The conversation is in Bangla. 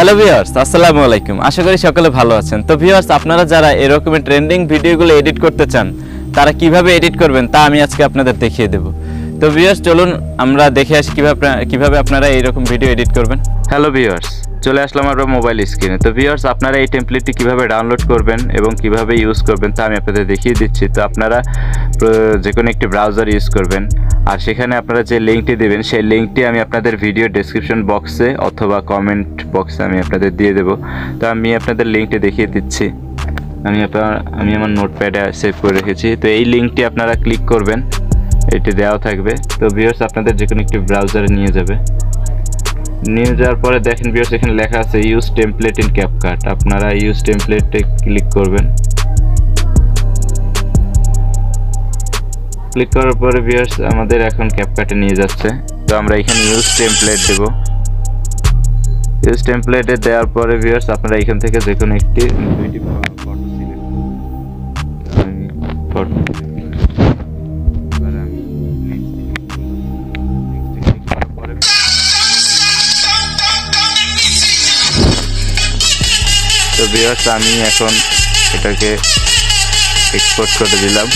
হ্যালো ভিউয়ার্স, আসসালামু আলাইকুম। আশা করি সকলে ভালো আছেন। তো ভিউয়ার্স, আপনারা যারা এরকমের ট্রেন্ডিং ভিডিওগুলো এডিট করতে চান, তারা কিভাবে এডিট করবেন তা আমি আজকে আপনাদের দেখিয়ে দেব। তো ভিউয়ার্স, চলুন আমরা দেখে আসি কিভাবে আপনারা এইরকম ভিডিও এডিট করবেন। হ্যালো ভিউয়ার্স, চলে আসলাম আমরা মোবাইল স্ক্রিনে। তো ভিউয়ার্স, আপনারা এই টেমপ্লেটটি কিভাবে ডাউনলোড করবেন এবং কিভাবে ইউজ করবেন তা আমি আপনাদের দেখিয়ে দিচ্ছি। তো আপনারা যে কোনো একটি ব্রাউজার ইউজ করবেন, আর সেখানে আপনারা যে লিঙ্কটি দেবেন সেই লিঙ্কটি আমি আপনাদের ভিডিও ডেসক্রিপশন বক্সে অথবা কমেন্ট বক্সে আমি আপনাদের দিয়ে দেবো। তো আমি আপনাদের লিঙ্কটি দেখিয়ে দিচ্ছি। আমি আমার নোটপ্যাডে সেভ করে রেখেছি। তো এই লিঙ্কটি আপনারা ক্লিক করবেন, এটি দেওয়া থাকবে। তো ভিউয়ার্স, আপনাদের যে কোনো একটি ব্রাউজারে নিয়ে যাওয়ার পরে দেখেন ভিউয়ার্স, এখানে লেখা আছে ইউজ টেমপ্লেট ইন ক্যাপকাট। আপনারা ইউজ টেমপ্লেটে ক্লিক করবেন। ক্লিক করার পরে ভিউয়ার্স, আমাদের এখন ক্যাপকাটে নিয়ে যাচ্ছে। তো আমরা এখানে ইউজ টেমপ্লেট দেব। ইউজ টেমপ্লেটে দেওয়ার পরে ভিউয়ার্স, আপনারা এখান থেকে যে কোনো একটি দুইটি ফটো সিলেক্ট তো ভিউয়ার্স, আমি এখন এটাকে এক্সপোর্ট করে দিলাম।